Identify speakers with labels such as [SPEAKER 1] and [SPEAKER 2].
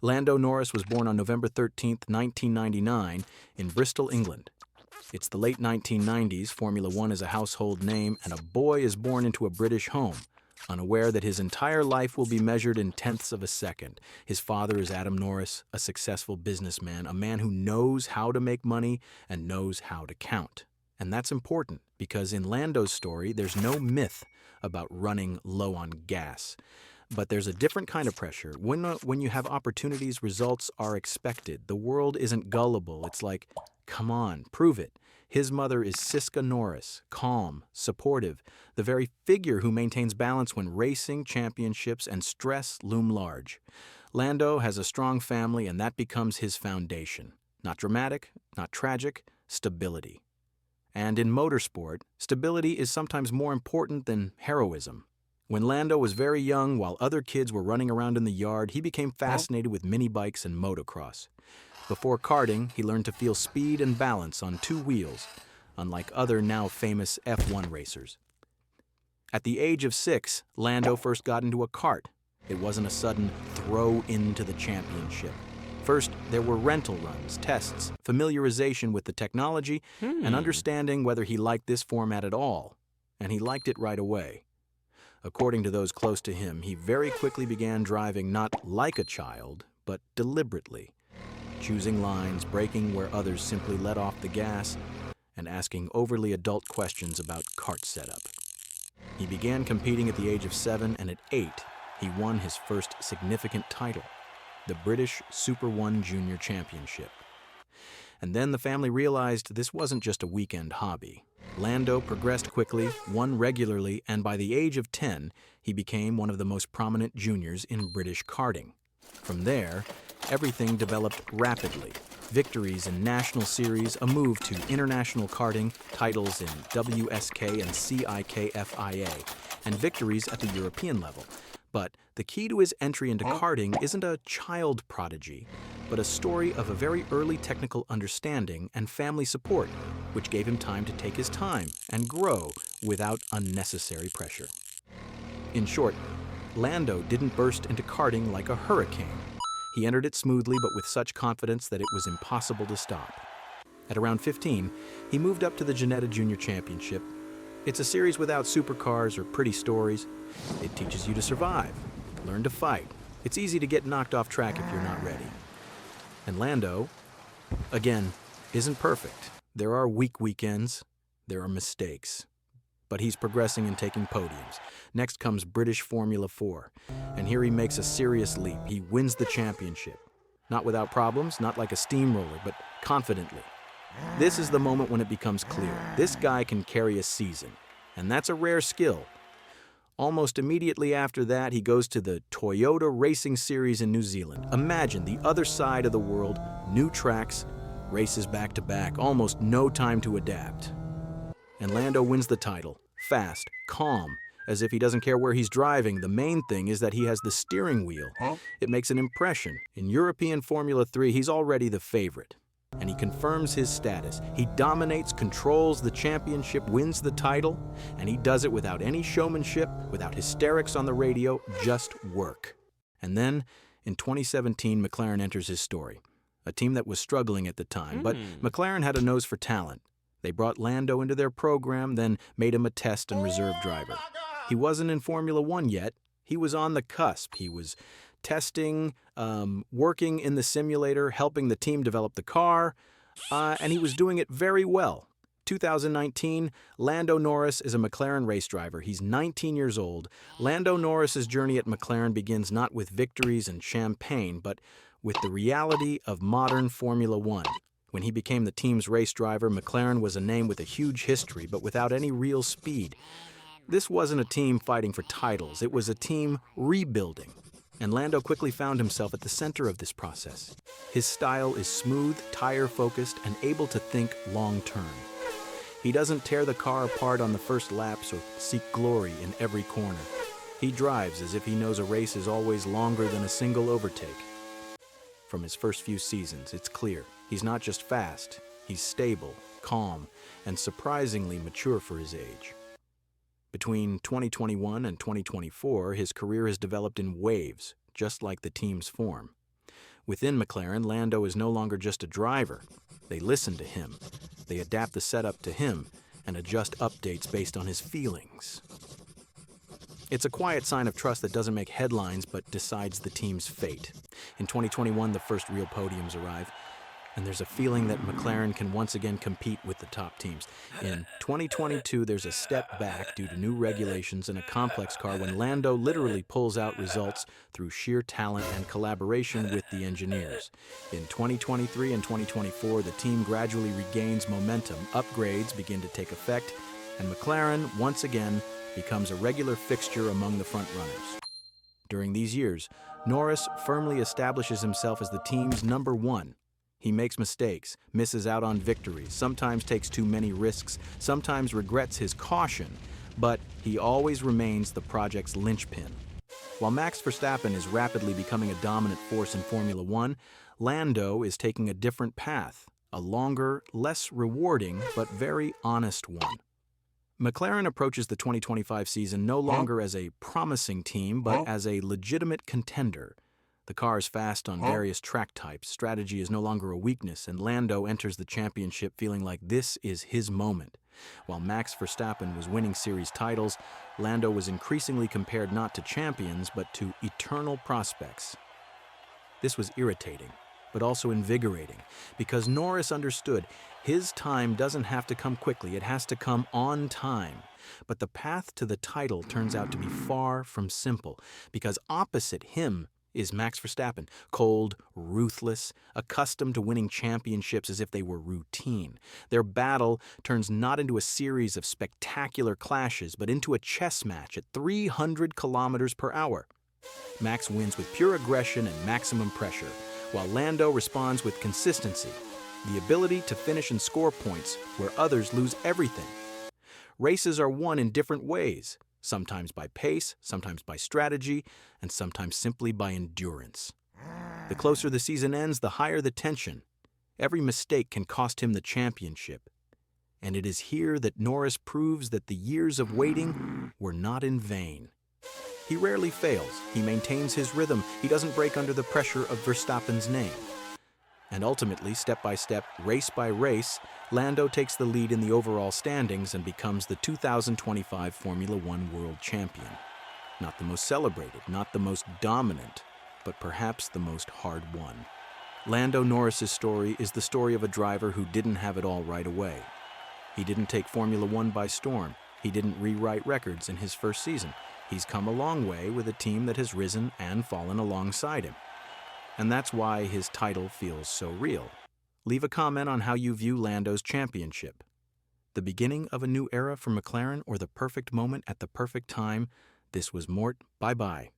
[SPEAKER 1] Lando Norris was born on November 13, 1999, in Bristol, England. It's the late 1990s, Formula One is a household name, and a boy is born into a British home, unaware that his entire life will be measured in tenths of a second. His father is Adam Norris, a successful businessman, a man who knows how to make money and knows how to count. And that's important, because in Lando's story, there's no myth about running low on gas. But there's a different kind of pressure. When you have opportunities, results are expected. The world isn't gullible. It's like, come on, prove it. His mother is Siska Norris, calm, supportive, the very figure who maintains balance when racing, championships, and stress loom large. Lando has a strong family, and that becomes his foundation. Not dramatic, not tragic, stability. And in motorsport, stability is sometimes more important than heroism. When Lando was very young, while other kids were running around in the yard, he became fascinated with mini bikes and motocross. Before karting, he learned to feel speed and balance on two wheels, unlike other now famous F1 racers. At the age of 6, Lando first got into a kart. It wasn't a sudden throw into the championship. First, there were rental runs, tests, familiarization with the technology, and understanding whether he liked this format at all. And he liked it right away. According to those close to him, he very quickly began driving not like a child, but deliberately, choosing lines, braking where others simply let off the gas, and asking overly adult questions about kart setup. He began competing at the age of 7, and at 8, he won his first significant title, the British Super 1 Junior Championship. And then the family realized this wasn't just a weekend hobby. Lando progressed quickly, won regularly, and by the age of 10, he became one of the most prominent juniors in British karting. From there, everything developed rapidly. Victories in national series, a move to international karting, titles in WSK and CIKFIA, and victories at the European level. But the key to his entry into karting isn't a child prodigy, but a story of a very early technical understanding and family support, which gave him time to take his time and grow without unnecessary pressure. In short, Lando didn't burst into karting like a hurricane. He entered it smoothly, but with such confidence that it was impossible to stop. At around 15, he moved up to the Ginetta Junior Championship. It's a series without supercars or pretty stories. It teaches you to survive, learn to fight. It's easy to get knocked off track if you're not ready. And Lando, again, isn't perfect. There are weak weekends, there are mistakes. But he's progressing and taking podiums. Next comes British Formula 4, and here he makes a serious leap. He wins the championship. Not without problems, not like a steamroller, but confidently. This is the moment when it becomes clear. This guy can carry a season, and that's a rare skill. Almost immediately after that, he goes to the Toyota Racing Series in New Zealand. Imagine the other side of the world, new tracks, races back to back, almost no time to adapt. And Lando wins the title, fast, calm, as if he doesn't care where he's driving. The main thing is that he has the steering wheel. It makes an impression. In European Formula 3, he's already the favorite. And he confirms his status. He dominates, controls the championship, wins the title, and he does it without any showmanship, without hysterics on the radio, just work. And then, in 2017, McLaren enters his story. A team that was struggling at the time, but McLaren had a nose for talent. They brought Lando into their program, then made him a test and reserve driver. He wasn't in Formula One yet. He was on the cusp. He was testing, working in the simulator, helping the team develop the car, and he was doing it very well. 2019, Lando Norris is a McLaren race driver. He's 19 years old. Lando Norris's journey at McLaren begins not with victories and champagne, but with the reality of modern Formula One. When he became the team's race driver, McLaren was a name with a huge history, but without any real speed. This wasn't a team fighting for titles. It was a team rebuilding. And Lando quickly found himself at the center of this process. His style is smooth, tire-focused, and able to think long-term. He doesn't tear the car apart on the first laps or seek glory in every corner. He drives as if he knows a race is always longer than a single overtake. From his first few seasons, it's clear. He's not just fast, he's stable, calm, and surprisingly mature for his age. Between 2021 and 2024, his career has developed in waves, just like the team's form. Within McLaren, Lando is no longer just a driver. They listen to him. They adapt the setup to him and adjust updates based on his feelings. It's a quiet sign of trust that doesn't make headlines but decides the team's fate. In 2021, the first real podiums arrive, and there's a feeling that McLaren can once again compete with the top teams. In 2022, there's a step back due to new regulations in a complex car when Lando literally pulls out results through sheer talent and collaboration with the engineers. In 2023 and 2024, the team gradually regains momentum, upgrades begin to take effect, and McLaren, once again, becomes a regular fixture among the front runners. During these years, Norris firmly establishes himself as the team's number one. He makes mistakes, misses out on victories, sometimes takes too many risks, sometimes regrets his caution, but he always remains the project's linchpin. While Max Verstappen is rapidly becoming a dominant force in Formula One, Lando is taking a different path, a longer, less rewarding, but very honest one. McLaren approaches the 2025 season no longer as a promising team, but as a legitimate contender. The car is fast on various track types, strategy is no longer a weakness, and Lando enters the championship feeling like this is his moment. While Max Verstappen was winning series titles, Lando was increasingly compared not to champions, but to eternal prospects. This was irritating, but also invigorating, because Norris understood his time doesn't have to come quickly, it has to come on time. But the path to the title turns out to be far from simple, because opposite him is Max Verstappen, cold, ruthless, accustomed to winning championships as if they were routine. Their battle turns not into a series of spectacular clashes, but into a chess match at 300 kilometers per hour. Max wins with pure aggression and maximum pressure, while Lando responds with consistency, the ability to finish and score points where others lose everything. Races are won in different ways, sometimes by pace, sometimes by strategy, and sometimes simply by endurance. The closer the season ends, the higher the tension. Every mistake can cost him the championship. And it is here that Norris proves that the years of waiting were not in vain. He rarely fails, he maintains his rhythm, he doesn't break under the pressure of Verstappen's name. And ultimately, step by step, race by race, Lando takes the lead in the overall standings and becomes the 2025 Formula One World Champion. Not the most celebrated, not the most dominant, but perhaps the most hard-won. Lando Norris's story is the story of a driver who didn't have it all right away. He didn't take Formula One by storm. He didn't rewrite records in his first season. He's come a long way with a team that has risen and fallen alongside him. And that's why his title feels so real. Leave a comment on how you view Lando's championship. The beginning of a new era for McLaren or the perfect moment at the perfect time? This was Mort. Bye-bye.